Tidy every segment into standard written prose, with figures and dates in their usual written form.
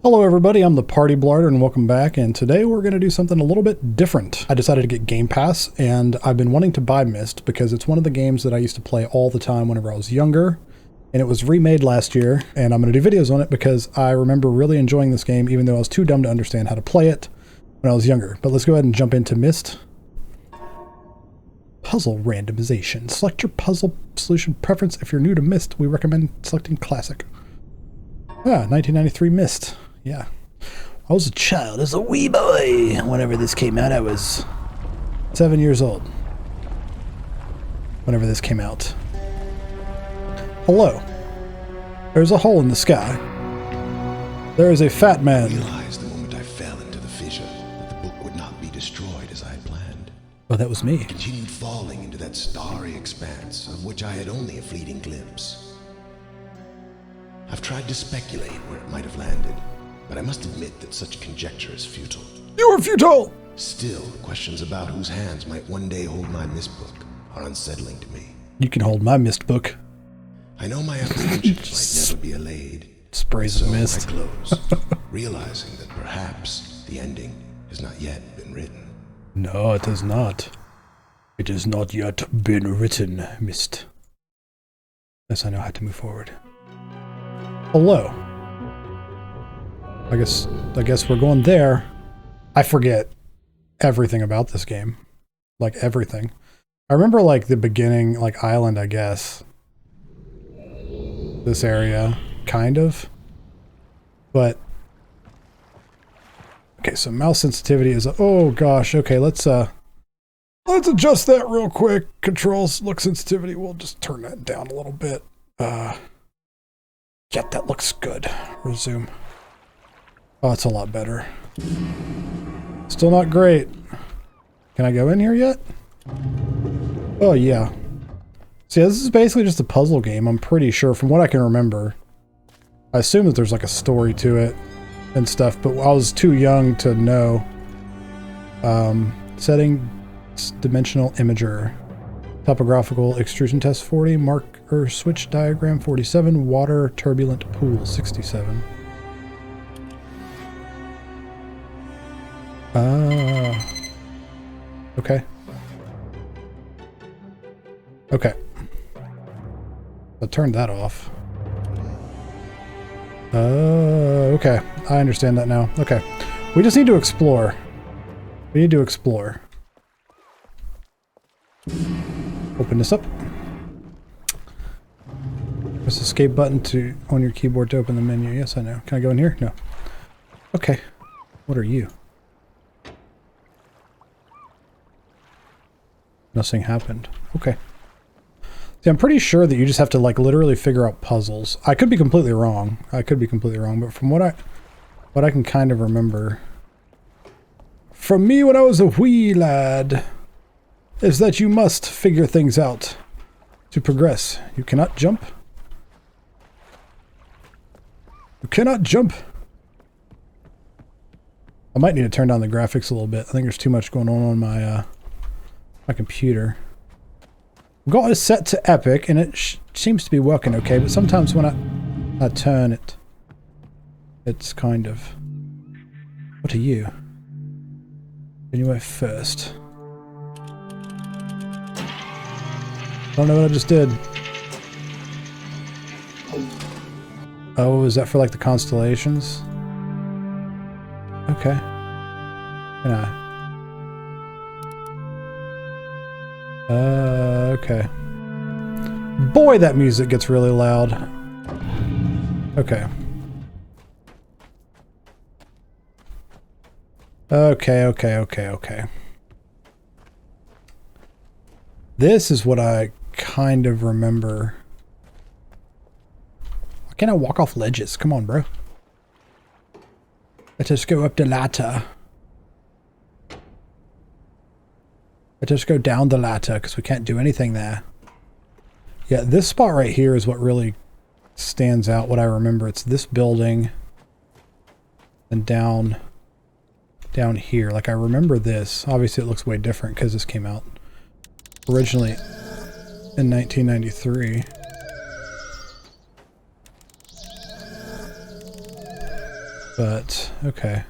Hello everybody, I'm the Party Blarter and welcome back, and today we're going to do something a little bit different. I decided to get Game Pass, and I've been wanting to buy Myst because it's one of the games that I used to play all the time whenever I was younger, and it was remade last year, and I'm going to do videos on it because I remember really enjoying this game even though I was too dumb to understand how to play it when I was younger. But let's go ahead and jump into Myst. Puzzle randomization. Select your puzzle solution preference. If you're new to Myst, we recommend selecting Classic. 1993 Myst. Yeah. I was a child, as a wee boy. Whenever this came out, I was 7 years old. Whenever this came out. Hello. There's a hole in the sky. There is a fat man. I realized the moment I fell into the fissure that the book would not be destroyed as I had planned. Oh, that was me. I continued falling into that starry expanse of which I had only a fleeting glimpse. I've tried to speculate where it might have landed, but I must admit that such conjecture is futile. You are futile! Still, questions about whose hands might one day hold my Myst book are unsettling to me. You can hold my Myst book. I know my apprehensions might never be allayed. Sprays of mist. I close, realizing that perhaps the ending has not yet been written. No, it has not. It has not yet been written, Myst. Yes, I know how to move forward. Hello. I guess we're going there. I forget everything about this game. Like, everything. I remember, like, the beginning, like, island, I guess. This area. Kind of. But... okay, so mouse sensitivity is... oh, gosh. Okay, let's adjust that real quick. Controls, look sensitivity. We'll just turn that down a little bit. Yeah, that looks good. Resume. Oh, it's a lot better. Still not great. Can I go in here yet? Oh, yeah. See, this is basically just a puzzle game, I'm pretty sure, from what I can remember. I assume that there's like a story to it and stuff, but I was too young to know. Setting dimensional imager. Topographical extrusion test 40, marker switch diagram 47, water turbulent pool 67. Okay. Okay. I turned that off. Okay. I understand that now. Okay. We just need to explore. We need to explore. Open this up. Press the escape button on your keyboard to open the menu. Yes, I know. Can I go in here? No. Okay. What are you? Nothing happened. Okay. See, I'm pretty sure that you just have to, like, literally figure out puzzles. I could be completely wrong. But from what I can kind of remember from me when I was a wee lad is that you must figure things out to progress. You cannot jump. You cannot jump. I might need to turn down the graphics a little bit. I think there's too much going on my my computer. I've got it set to epic, and it seems to be working okay, but sometimes when I turn it, it's kind of... what are you? Anyway, first. I don't know what I just did. Oh, is that for like the constellations? Okay. Can I? Okay. Boy, that music gets really loud. Okay. Okay. This is what I kind of remember. Why can't I walk off ledges? Come on, bro. Let us go up the ladder. Let us go down the ladder because we can't do anything there. Yeah, this spot right here is what really stands out, what I remember. It's this building and down here. Like, I remember this. Obviously, it looks way different because this came out originally in 1993. But, okay.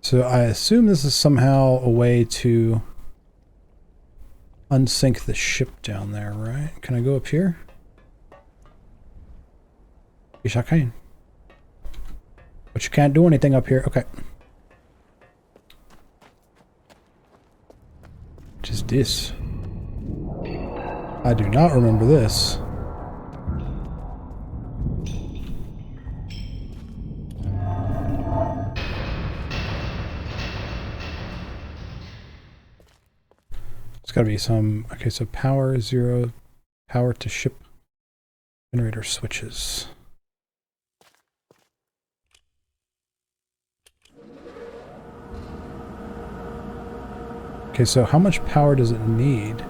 So I assume this is somehow a way to unsink the ship down there, right? Can I go up here? Yes, I can. But you can't do anything up here. Okay. What is this? I do not remember this. It's got to be some... Okay, so power 0, power to ship generator switches. Okay, so how much power does it need?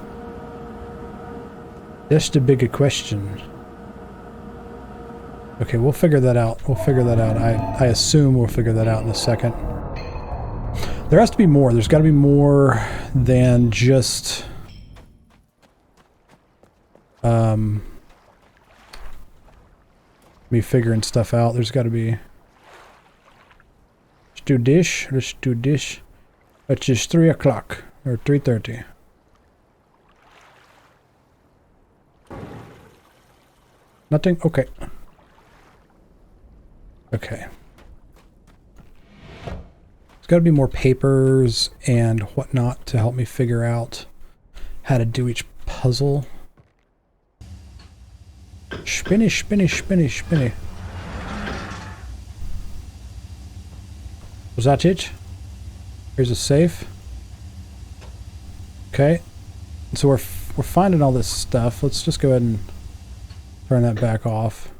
That's the bigger question. Okay, we'll figure that out. We'll figure that out. I assume we'll figure that out in a second. There has to be more. There's got to be more than just... me figuring stuff out. There's got to be... Let's do dish. Let's do dish. It's just 3 o'clock. Or 3:30. Nothing? Okay. Okay. There's got to be more papers and whatnot to help me figure out how to do each puzzle. Spinny, spinny, spinny, spinny. Was that it? Here's a safe. Okay. So we're finding all this stuff. Let's just go ahead and turn that back off.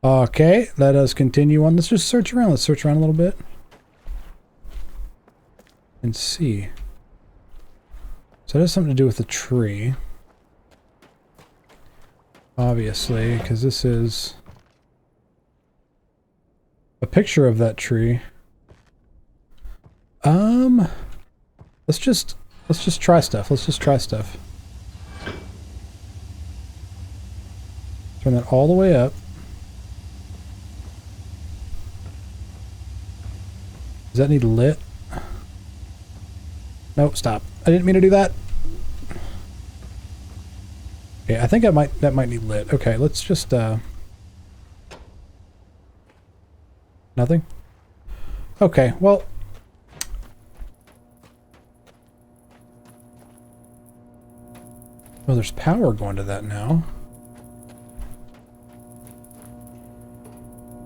Okay, let us continue on. Let's just search around. Let's search around a little bit. And see. So that has something to do with the tree. Obviously, because this is a picture of that tree. Let's just try stuff. Let's just try stuff. Turn that all the way up. Does that need lit? Nope, stop. I didn't mean to do that. Okay, I think that might need lit. Okay, let's just nothing? Okay, well, there's power going to that now.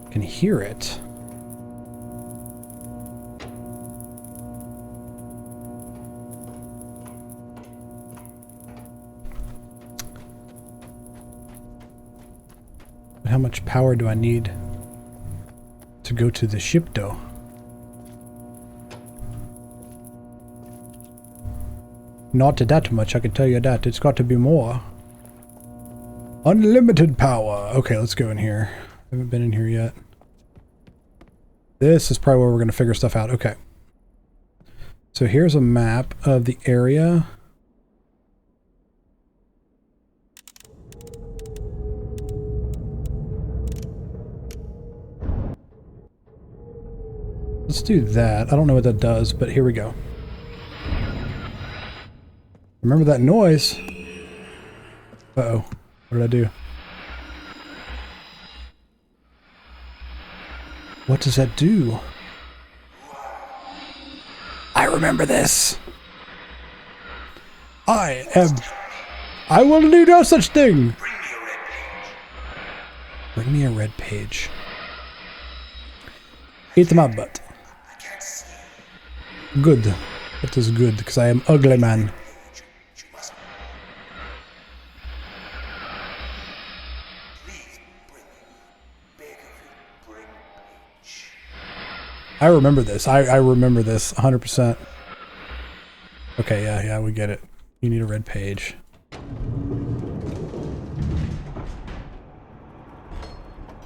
I can hear it. But how much power do I need to go to the ship, though? Not that much, I can tell you that. It's got to be more. Unlimited power. Okay, let's go in here. I haven't been in here yet. This is probably where we're going to figure stuff out. Okay. So here's a map of the area. Let's do that. I don't know what that does, but here we go. Remember that noise? Uh-oh. What did I do? What does that do? I remember this. I will do no such thing. Bring me a red page. Eat my butt. Good. That is good, because I am ugly man. I remember this. I remember this 100%. Okay, yeah, we get it. You need a red page.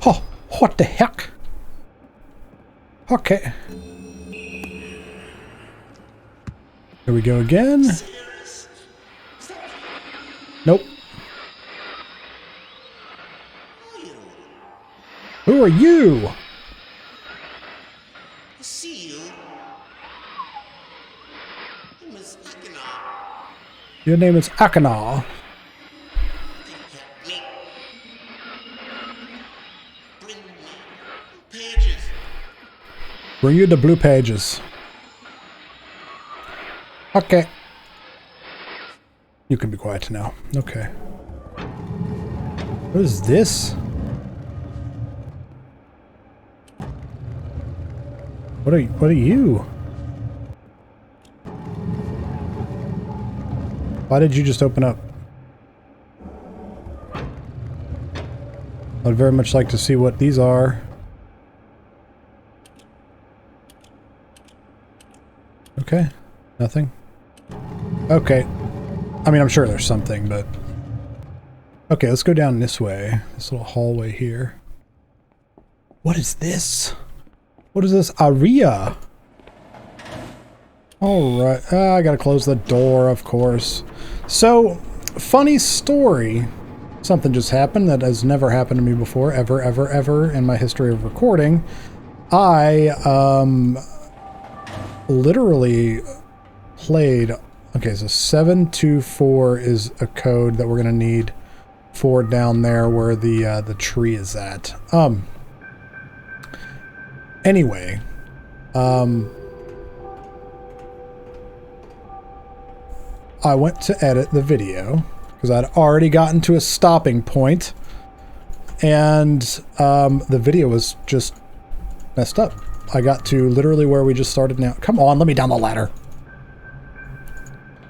Oh, what the heck? Okay. Here we go again. Nope. Who are you? I see you. I'm Miss Econom. Your name is Akana. Can you help me? Bring me pages. Bring you the blue pages. Okay. You can be quiet now. Okay. What is this? What are you? Why did you just open up? I'd very much like to see what these are. Okay. Nothing. Okay. I mean, I'm sure there's something, but... Okay, let's go down this way. This little hallway here. What is this? What is this? Aria! Alright. I gotta close the door, of course. So, funny story. Something just happened that has never happened to me before, ever in my history of recording. I, literally played... Okay, so 724 is a code that we're gonna need for down there where the tree is at. Anyway, I went to edit the video because I'd already gotten to a stopping point, and the video was just messed up. I got to literally where we just started now. Come on, let me down the ladder.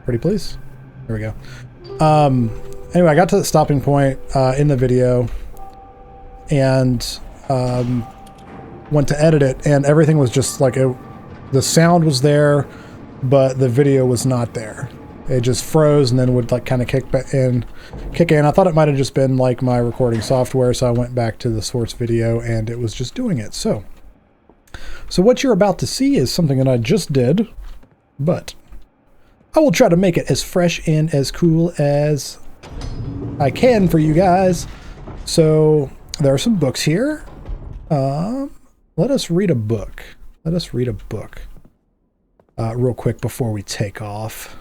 Pretty please. There we go. Anyway, I got to the stopping point in the video, and went to edit it, and everything was just like the sound was there, but the video was not there. It just froze and then would like kind of kick in. I thought it might have just been like my recording software, so I went back to the source video and it was just doing it. So what you're about to see is something that I just did, but I will try to make it as fresh and as cool as I can for you guys. So there are some books here. Let us read a book. Real quick before we take off.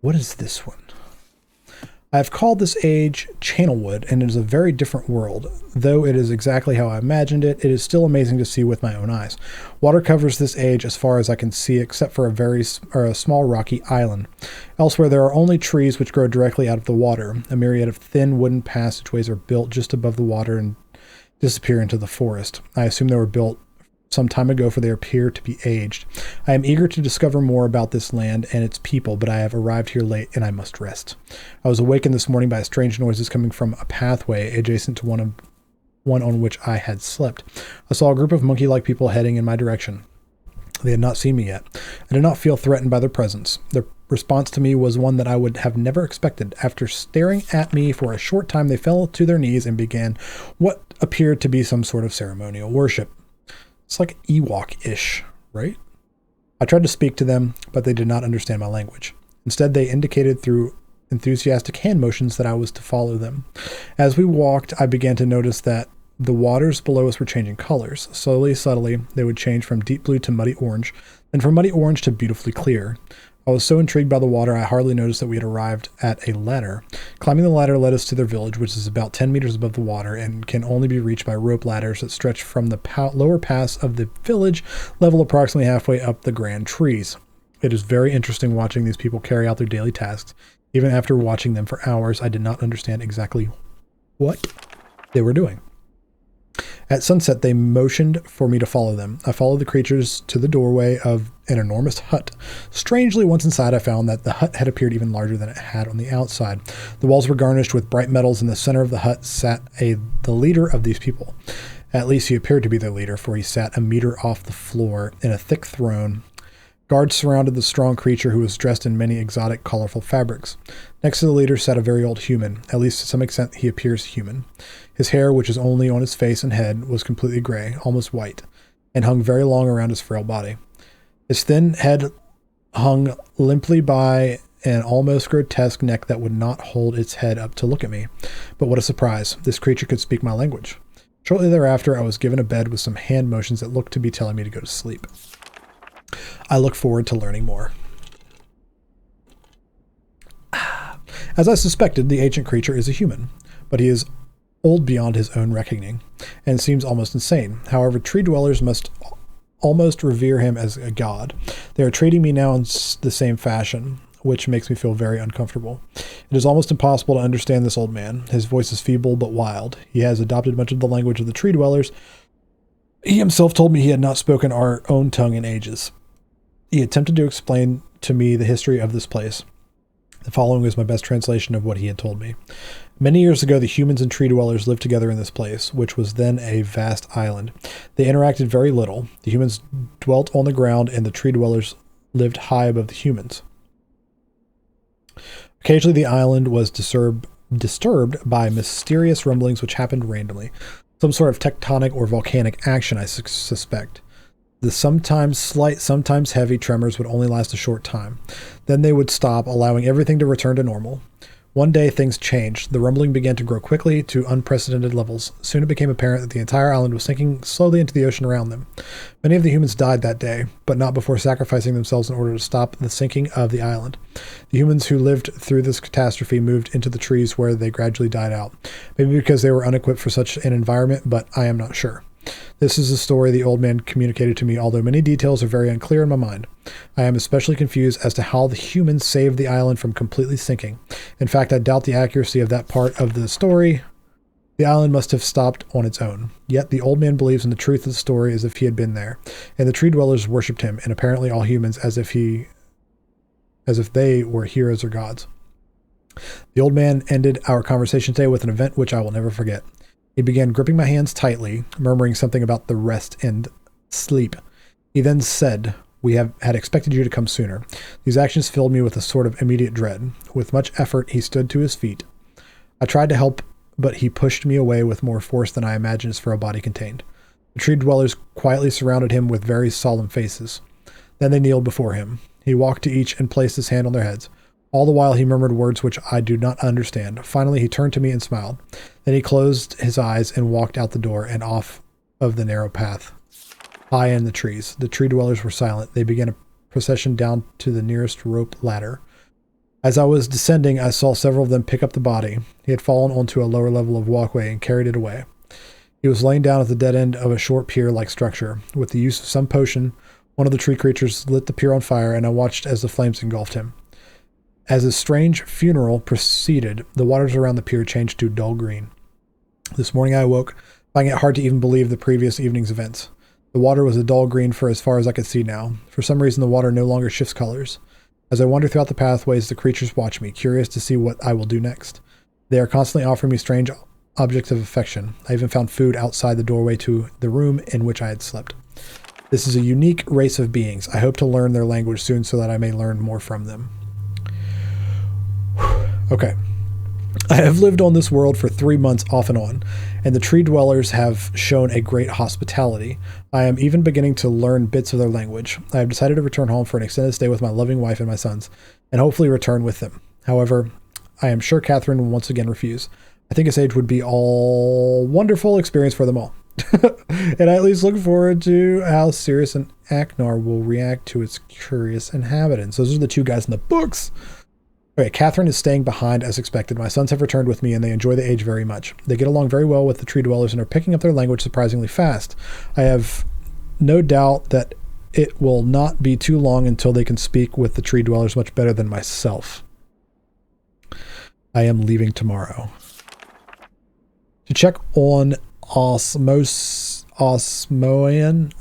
What is this one? I've called this age Channelwood, and it is a very different world. Though it is exactly how I imagined it, it is still amazing to see with my own eyes. Water covers this age as far as I can see, except for a small rocky island. Elsewhere, there are only trees which grow directly out of the water. A myriad of thin wooden passageways are built just above the water and disappear into the forest. I assume they were built some time ago, for they appear to be aged. I am eager to discover more about this land and its people, but I have arrived here late and I must rest. I was awakened this morning by strange noises coming from a pathway adjacent to one on which I had slept. I saw a group of monkey-like people heading in my direction. They had not seen me yet. I did not feel threatened by their presence. Their response to me was one that I would have never expected. After staring at me for a short time, they fell to their knees and began what appeared to be some sort of ceremonial worship. It's like Ewok-ish, right? I tried to speak to them, but they did not understand my language. Instead, they indicated through enthusiastic hand motions that I was to follow them. As we walked, I began to notice that the waters below us were changing colors. Slowly, subtly, they would change from deep blue to muddy orange, then from muddy orange to beautifully clear. I was so intrigued by the water, I hardly noticed that we had arrived at a ladder. Climbing the ladder led us to their village, which is about 10 meters above the water and can only be reached by rope ladders that stretch from the lower pass of the village level approximately halfway up the grand trees. It is very interesting watching these people carry out their daily tasks. Even after watching them for hours, I did not understand exactly what they were doing. At sunset, they motioned for me to follow them. I followed the creatures to the doorway of an enormous hut. Strangely, once inside, I found that the hut had appeared even larger than it had on the outside. The walls were garnished with bright metals. In the center of the hut sat the leader of these people. At least he appeared to be their leader, for he sat a meter off the floor in a thick throne. Guards surrounded the strong creature, who was dressed in many exotic, colorful fabrics. Next to the leader sat a very old human. At least to some extent he appears human. His hair, which is only on his face and head, was completely gray, almost white, and hung very long around his frail body. His thin head hung limply by an almost grotesque neck that would not hold its head up to look at me. But what a surprise. This creature could speak my language. Shortly thereafter, I was given a bed with some hand motions that looked to be telling me to go to sleep. I look forward to learning more. As I suspected, the ancient creature is a human, but he is old beyond his own reckoning, and seems almost insane. However, tree dwellers must almost revere him as a god. They are treating me now in the same fashion, which makes me feel very uncomfortable. It is almost impossible to understand this old man. His voice is feeble but wild. He has adopted much of the language of the tree dwellers. He himself told me he had not spoken our own tongue in ages. He attempted to explain to me the history of this place. The following is my best translation of what he had told me. Many years ago, the humans and tree dwellers lived together in this place, which was then a vast island. They interacted very little. The humans dwelt on the ground, and the tree dwellers lived high above the humans. Occasionally, the island was disturbed by mysterious rumblings which happened randomly. Some sort of tectonic or volcanic action, I suspect. The sometimes slight, sometimes heavy tremors would only last a short time. Then they would stop, allowing everything to return to normal. One day, things changed. The rumbling began to grow quickly to unprecedented levels. Soon it became apparent that the entire island was sinking slowly into the ocean around them. Many of the humans died that day, but not before sacrificing themselves in order to stop the sinking of the island. The humans who lived through this catastrophe moved into the trees where they gradually died out. Maybe because they were unequipped for such an environment, but I am not sure. This is the story the old man communicated to me, although many details are very unclear in my mind. I am especially confused as to how the humans saved the island from completely sinking. In fact, I doubt the accuracy of that part of the story. The island must have stopped on its own. Yet the old man believes in the truth of the story as if he had been there, and the tree dwellers worshipped him, and apparently all humans as if they were heroes or gods. The old man ended our conversation today with an event which I will never forget. He began gripping my hands tightly, murmuring something about the rest and sleep. He then said, "We had expected you to come sooner." These actions filled me with a sort of immediate dread. With much effort, he stood to his feet. I tried to help, but he pushed me away with more force than I imagined his frail body contained. The tree dwellers quietly surrounded him with very solemn faces. Then they kneeled before him. He walked to each and placed his hand on their heads. All the while he murmured words which I do not understand. Finally he turned to me and smiled. Then he closed his eyes and walked out the door and off of the narrow path. High in the trees. The tree dwellers were silent. They began a procession down to the nearest rope ladder. As I was descending, I saw several of them pick up the body. He had fallen onto a lower level of walkway and carried it away. He was laying down at the dead end of a short pier-like structure. With the use of some potion, one of the tree creatures lit the pier on fire, and I watched as the flames engulfed him. As a strange funeral proceeded, the waters around the pier changed to dull green. This morning I awoke, finding it hard to even believe the previous evening's events. The water was a dull green for as far as I could see now. For some reason, the water no longer shifts colors. As I wander throughout the pathways, the creatures watch me, curious to see what I will do next. They are constantly offering me strange objects of affection. I even found food outside the doorway to the room in which I had slept. This is a unique race of beings. I hope to learn their language soon so that I may learn more from them. Okay. I have lived on this world for 3 months off and on, and the tree dwellers have shown a great hospitality. I am even beginning to learn bits of their language. I have decided to return home for an extended stay with my loving wife and my sons, and hopefully return with them. However, I am sure Catherine will once again refuse. I think a sage would be all wonderful experience for them all. And I at least look forward to how Sirius and Aknar will react to its curious inhabitants. Those are the two guys in the books. Okay, Catherine is staying behind as expected. My sons have returned with me and they enjoy the age very much. They get along very well with the tree dwellers and are picking up their language surprisingly fast. I have no doubt that it will not be too long until they can speak with the tree dwellers much better than myself. I am leaving tomorrow. To check on Osmoan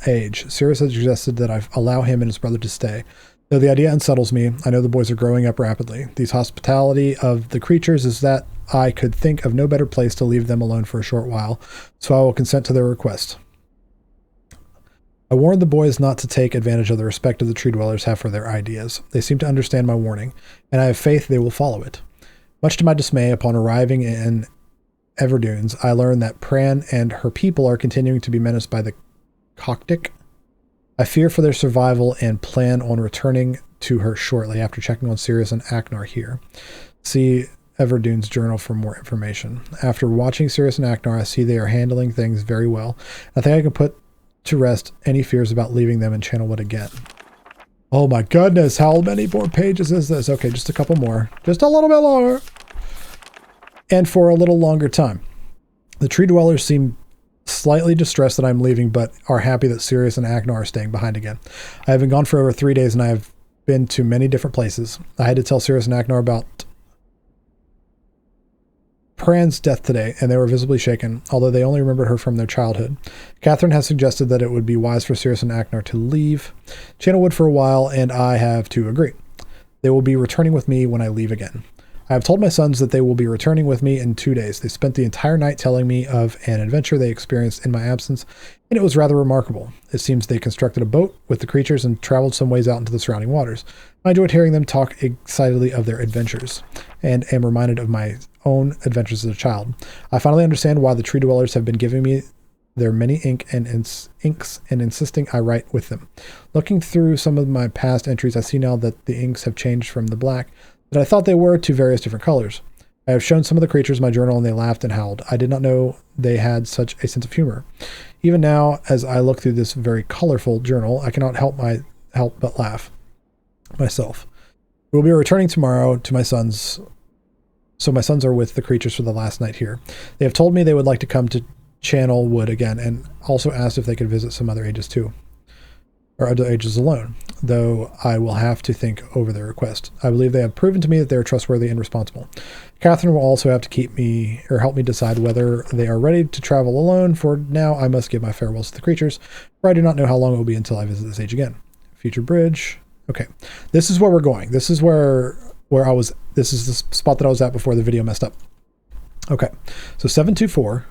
age, Sirius has suggested that I allow him and his brother to stay. Though the idea unsettles me, I know the boys are growing up rapidly. The hospitality of the creatures is that I could think of no better place to leave them alone for a short while, so I will consent to their request. I warned the boys not to take advantage of the respect of the tree dwellers have for their ideas. They seem to understand my warning, and I have faith they will follow it. Much to my dismay, upon arriving in Everdunes, I learned that Pran and her people are continuing to be menaced by the Coctic. I fear for their survival and plan on returning to her shortly after checking on Sirius and Aknar here. See Everdune's journal for more information. After watching Sirius and Aknar, I see they are handling things very well. I think I can put to rest any fears about leaving them in Channelwood again. Oh my goodness, how many more pages is this? Okay, just a couple more. Just a little bit longer. And for a little longer time. The tree dwellers seem slightly distressed that I'm leaving, but are happy that Sirius and Aknar are staying behind again. I have been gone for over 3 days, and I have been to many different places. I had to tell Sirius and Aknar about Pran's death today, and they were visibly shaken, although they only remembered her from their childhood. Catherine has suggested that it would be wise for Sirius and Aknar to leave Channelwood for a while, and I have to agree. They will be returning with me when I leave again. I have told my sons that they will be returning with me in 2 days. They spent the entire night telling me of an adventure they experienced in my absence, and it was rather remarkable. It seems they constructed a boat with the creatures and traveled some ways out into the surrounding waters. I enjoyed hearing them talk excitedly of their adventures, and am reminded of my own adventures as a child. I finally understand why the tree dwellers have been giving me their many inks and insisting I write with them. Looking through some of my past entries, I see now that the inks have changed from the black that I thought they were to various different colors. I have shown some of the creatures my journal, and they laughed and howled. I did not know they had such a sense of humor. Even now, as I look through this very colorful journal, I cannot help but laugh myself. We will be returning tomorrow to my sons, so my sons are with the creatures for the last night here. They have told me they would like to come to Channelwood again, and also asked if they could visit some other ages too, or other ages alone, though I will have to think over their request. I believe they have proven to me that they are trustworthy and responsible. Catherine will also have to keep me, or help me decide whether they are ready to travel alone. For now, I must give my farewells to the creatures, for I do not know how long it will be until I visit this age again. Future bridge. Okay, this is where we're going. This is where I was. This is the spot that I was at before the video messed up. Okay, so 724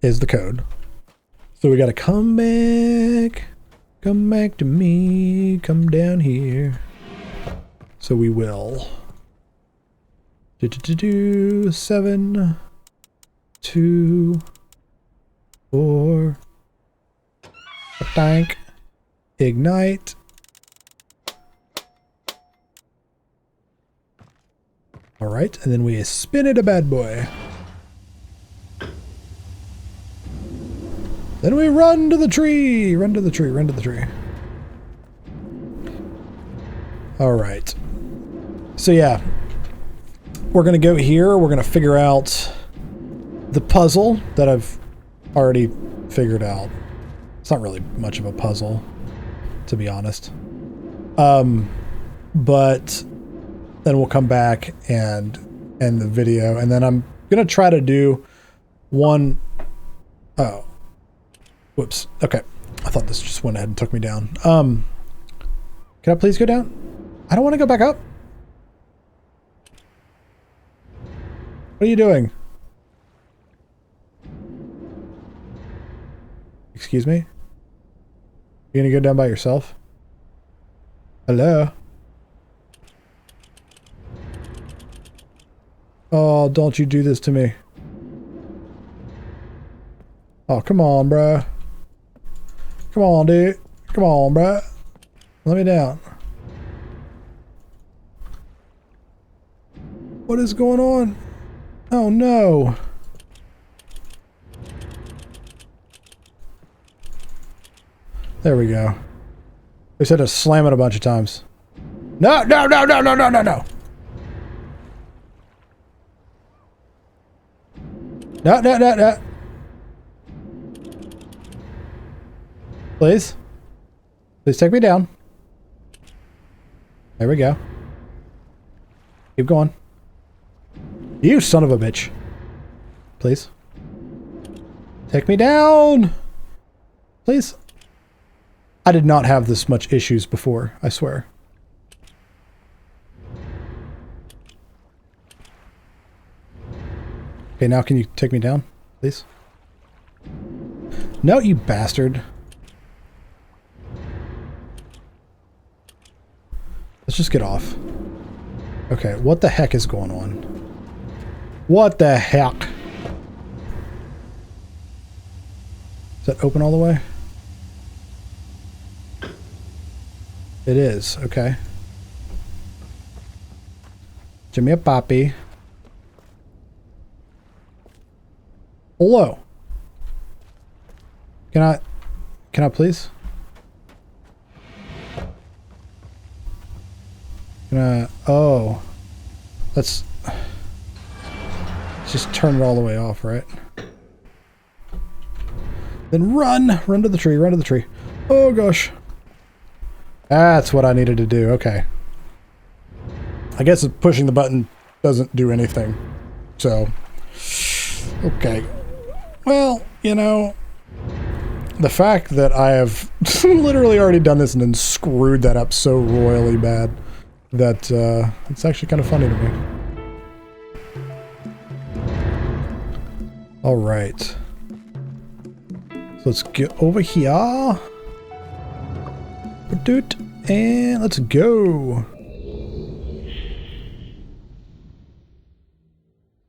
is the code. So we got to come back. Come back to me. Come down here. So we will. 7, 2, 4. Tank. Ignite. All right, and then we spin it a bad boy. Then we run to the tree. Run to the tree. Run to the tree. All right. So yeah, we're going to go here. We're going to figure out the puzzle that I've already figured out. It's not really much of a puzzle, to be honest. But then we'll come back and end the video. And then I'm going to try to do one... Oh. Whoops. Okay. I thought this just went ahead and took me down. Can I please go down? I don't want to go back up. What are you doing? Excuse me? You gonna go down by yourself? Hello? Oh, don't you do this to me. Oh, come on, bruh. Come on, dude. Come on, bruh. Let me down. What is going on? Oh, no. There we go. They said to slam it a bunch of times. No, no, no, no, no, no, no, no. No, no, no, no. Please. Please take me down. There we go. Keep going. You son of a bitch. Please. Take me down. Please. I did not have this much issues before, I swear. Okay, now can you take me down, please? No, you bastard. Let's just get off. Okay, what the heck is going on? What the heck? Is that open all the way? It is, okay. Give me a poppy. Hello. Can I please? Oh. Let's just turn it all the way off, right? Then run! Run to the tree, run to the tree. Oh gosh. That's what I needed to do, okay. I guess pushing the button doesn't do anything. So, okay. Well, you know, the fact that I have literally already done this and then screwed that up so royally bad that it's actually kind of funny to me. All right. So let's get over here. And let's go.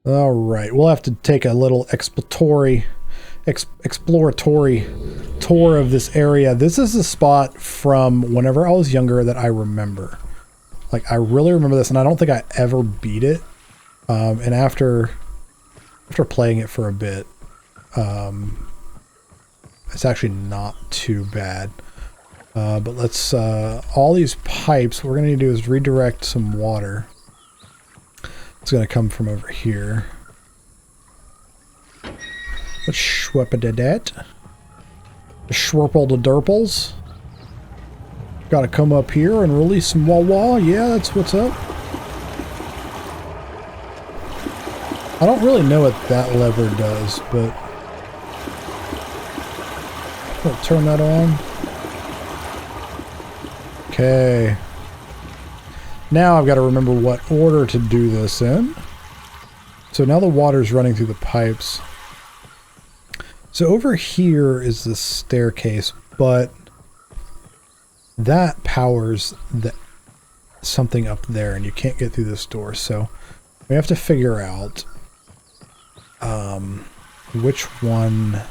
All right, we'll have to take a little exploratory tour of this area. This is a spot from whenever I was younger that I remember. Like, I really remember this, and I don't think I ever beat it. And after playing it for a bit, it's actually not too bad. But let's, all these pipes, what we're going to do is redirect some water. It's going to come from over here. Let's schweppa-da-dat. Schwerple the derples. Got to come up here and release some wah-wah. Yeah, that's what's up. I don't really know what that lever does, but we'll turn that on. Okay. Now I've got to remember what order to do this in. So now the water's running through the pipes. So over here is the staircase, but that powers something up there, and you can't get through this door. So we have to figure out which one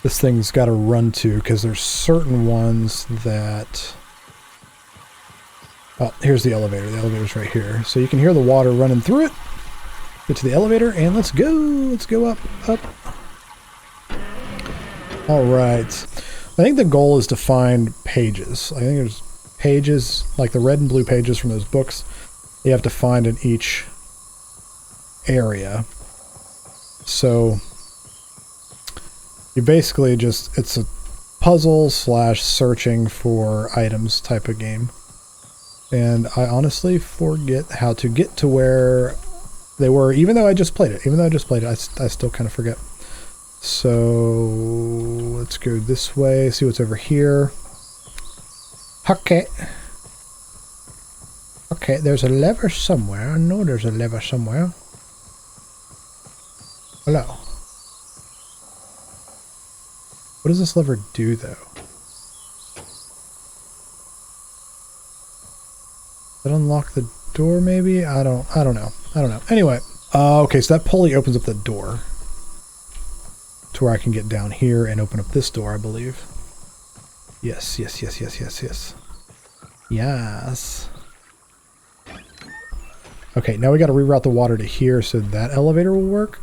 this thing's got to run to, because there's certain ones that... Oh, here's the elevator. The elevator's right here. So you can hear the water running through it. Get to the elevator, and let's go. Let's go up. All right. I think the goal is to find pages. I think there's pages, like the red and blue pages from those books, you have to find in each area. So you basically just, it's a puzzle / searching for items type of game. And I honestly forget how to get to where they were, even though I just played it. I still kind of forget. So let's go this way, see what's over here. Okay. Okay, there's a lever somewhere. I know there's a lever somewhere. Hello. What does this lever do, though? Does that unlock the door, maybe? I don't know. Anyway, okay, so that pulley opens up the door to where I can get down here and open up this door, I believe. Yes. Yes. Okay, now we got to reroute the water to here so that elevator will work.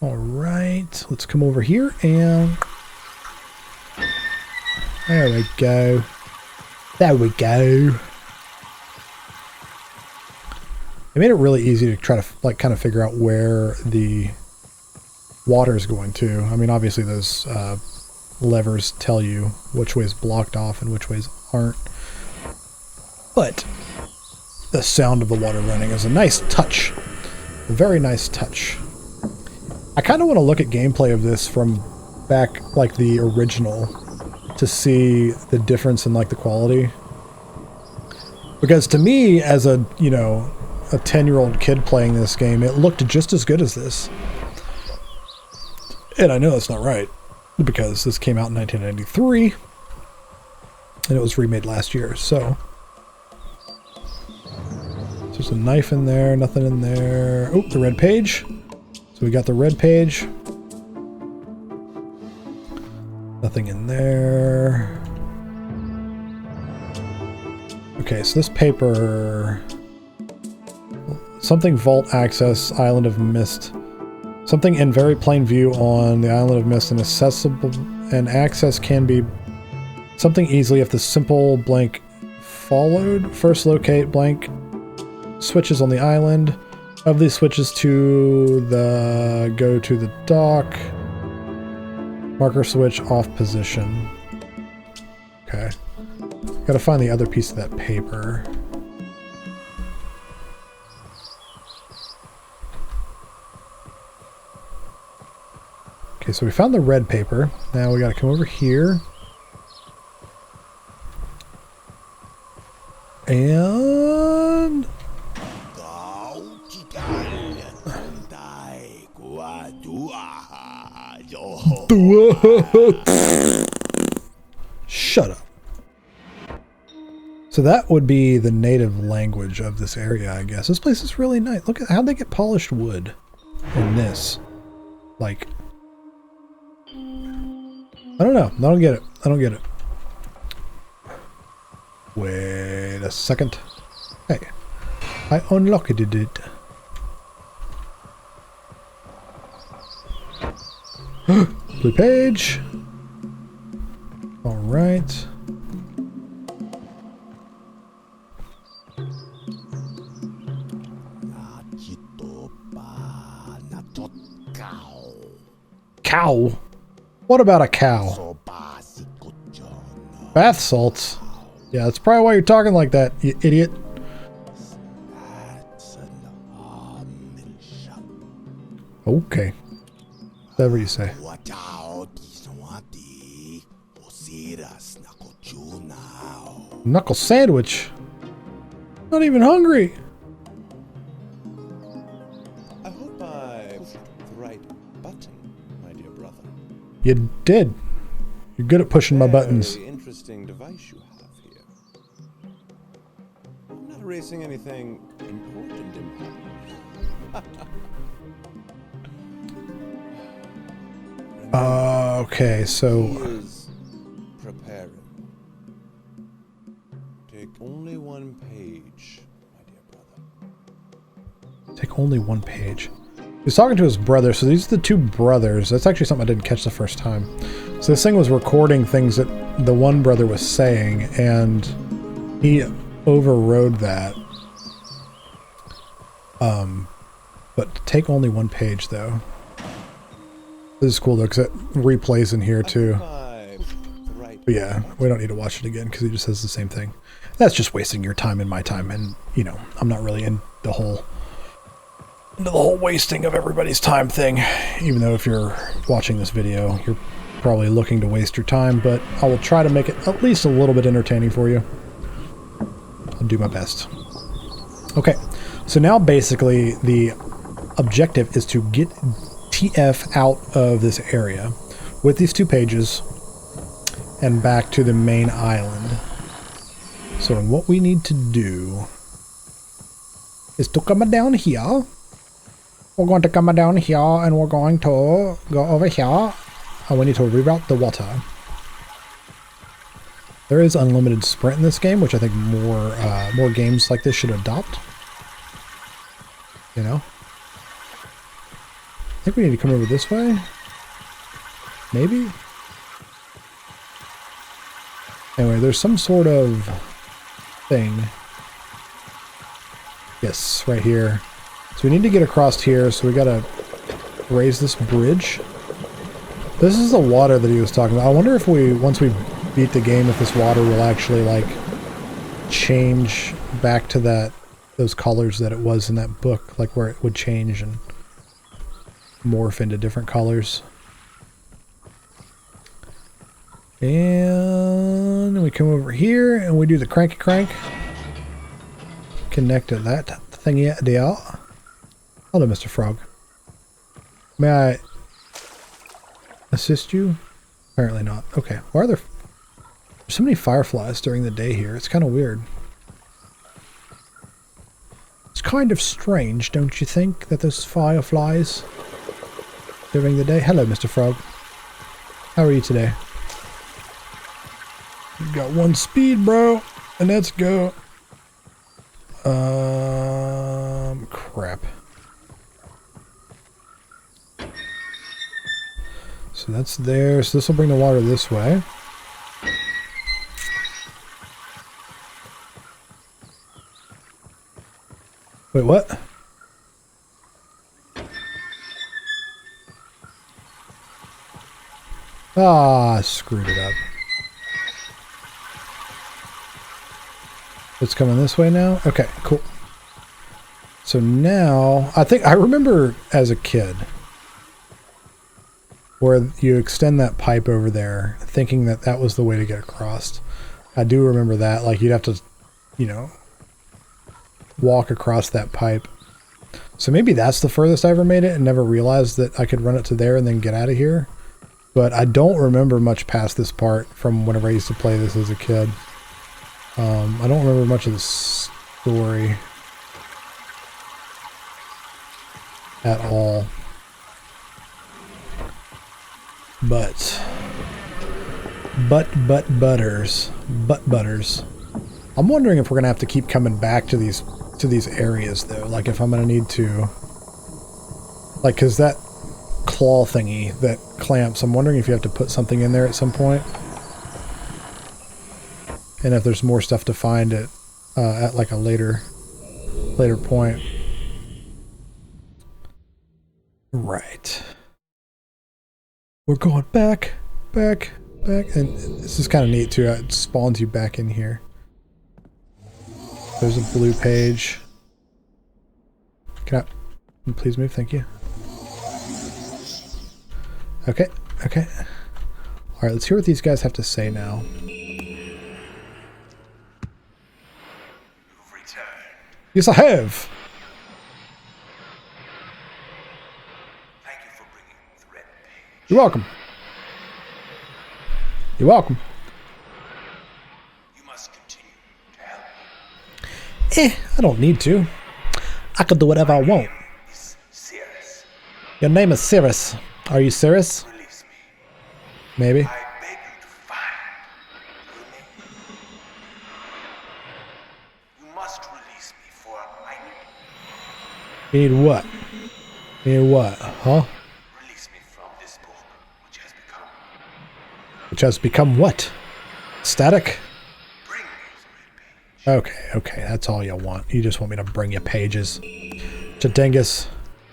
All right, let's come over here and there we go. It made it really easy to try to kind of figure out where the water is going to. I mean, obviously those levers tell you which way is blocked off and which ways aren't. But the sound of the water running is a nice touch. A very nice touch. I kind of want to look at gameplay of this from back, like the original, to see the difference in like the quality. Because to me, as a, you know, a 10-year-old kid playing this game, it looked just as good as this. And I know that's not right, because this came out in 1993, and it was remade last year, so... There's a knife in there, nothing in there. Oh, the red page. So we got the red page. Nothing in there. Okay, so this paper... Something vault access, Island of Myst. Something in very plain view on the Island of Myst and accessible, and access can be something easily if the simple blank followed. First locate blank switches on the island. Of these switches to the go to the dock. Marker switch off position. Okay. Gotta find the other piece of that paper. Okay, so we found the red paper. Now we gotta come over here. And... Shut up. So that would be the native language of this area, I guess. This place is really nice. Look at how they get polished wood in this. Like, I don't know. I don't get it. I don't get it. Wait a second. Hey, I unlocked it. Blue page. All right. Cow? What about a cow? Bath salts? Yeah, that's probably why you're talking like that, you idiot. Okay. Whatever you say. Knuckle sandwich? Not even hungry. I hope I pushed the right button, my dear brother. You did. You're good at pushing my buttons. Very interesting device you have here. I'm not erasing anything important in Okay, so He is preparing. Take only one page, my dear brother. take only one page. He's talking to his brother, so these are the two brothers. That's actually something I didn't catch the first time. So this thing was recording things that the one brother was saying, and he overrode that. But take only one page, though. This is cool, though, because it replays in here, too. But yeah, we don't need to watch it again, because he just says the same thing. That's just wasting your time and my time, and, you know, I'm not really in the whole wasting of everybody's time thing. Even though if you're watching this video, you're probably looking to waste your time, but I will try to make it at least a little bit entertaining for you. I'll do my best. Okay, so now basically the objective is to get TF out of this area with these two pages and back to the main island. So what we need to do is to come down here. We're going to come down here and we're going to go over here. And we need to reroute the water. There is unlimited sprint in this game, which I think more games like this should adopt. You know? I think we need to come over this way. Maybe? Anyway, there's some sort of thing. Yes, right here. So we need to get across here, so we gotta raise this bridge. This is the water that he was talking about. I wonder if once we beat the game, if this water will actually, like, change back to those colors that it was in that book, like where it would change and morph into different colors. And we come over here and we do the cranky crank. Connect to that thingy there. Hello, Mr. Frog. May I assist you? Apparently not. Okay. Why are there so many fireflies during the day here? It's kind of weird. It's kind of strange, don't you think, that there's fireflies during the day? Hello, Mr. Frog. How are you today? You've got one speed, bro, and let's go. Crap. crap. So that's there. So this will bring the water this way. Wait, what? Ah, screwed it up. It's coming this way now? Okay, cool. So now, I remember as a kid where you extend that pipe over there thinking that that was the way to get across. I do remember that. Like, you'd have to, you know, walk across that pipe. So maybe that's the furthest I ever made it and never realized that I could run it to there and then get out of here. But I don't remember much past this part from whenever I used to play this as a kid. I don't remember much of the story at all. Butters. I'm wondering if we're gonna have to keep coming back to these areas though. Like if I'm gonna need to, like, cause that claw thingy that clamps, I'm wondering if you have to put something in there at some point. And if there's more stuff to find at like a later point. Right. We're going back. And this is kind of neat too. It spawns you back in here. There's a blue page. Can you please move? Thank you. Okay. Alright, let's hear what these guys have to say now. Yes, I have! Thank you for bringing the red page. You're welcome. You're welcome. You must continue to help me. I don't need to. I can do whatever I want. Is serious. Your name is Cirrus. Are you serious? Release me. Maybe. I beg you to find your name. You must release me for I need. You need what? You need what? Huh? Release me from this book, which has become. Which has become what? Static? Bring me the red page. Okay, that's all you want. You just want me to bring you pages. Chadingus.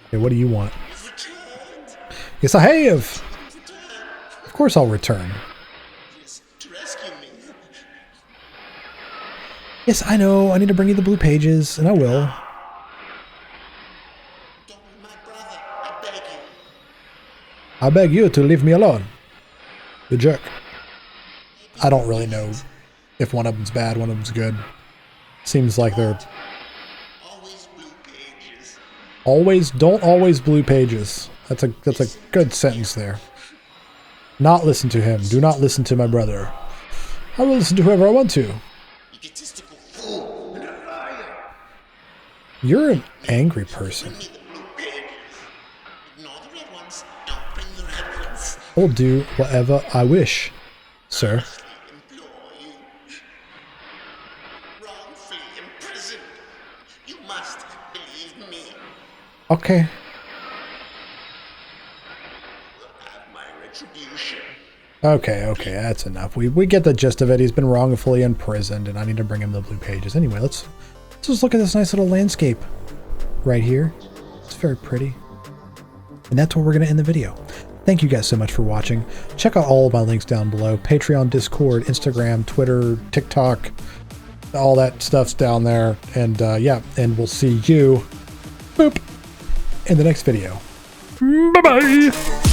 Okay, what do you want? Yes, I have! Of course I'll return. Yes, to rescue me. Yes, I know. I need to bring you the blue pages, and I will. Don't be my brother. I beg you. I beg you to leave me alone. You jerk. I don't really know if one of them's bad, one of them's good. Seems like they're... Always blue pages. Don't always blue pages. That's a good sentence there. Not listen to him. Do not listen to my brother. I will listen to whoever I want to. Egotistical fool and a liar. You're an angry person. Bring me the blue pages. Ignore the red ones. Don't bring the red ones. I'll do whatever I wish, sir. I implore you. Wrongfully imprisoned. You must believe me. Okay. Have my retribution. Okay, that's enough. We get the gist of it. He's been wrongfully imprisoned, and I need to bring him the blue pages. Anyway, let's just look at this nice little landscape right here. It's very pretty. And that's where we're going to end the video. Thank you guys so much for watching. Check out all of my links down below. Patreon, Discord, Instagram, Twitter, TikTok. All that stuff's down there. And yeah, and we'll see you, boop, in the next video. Bye-bye!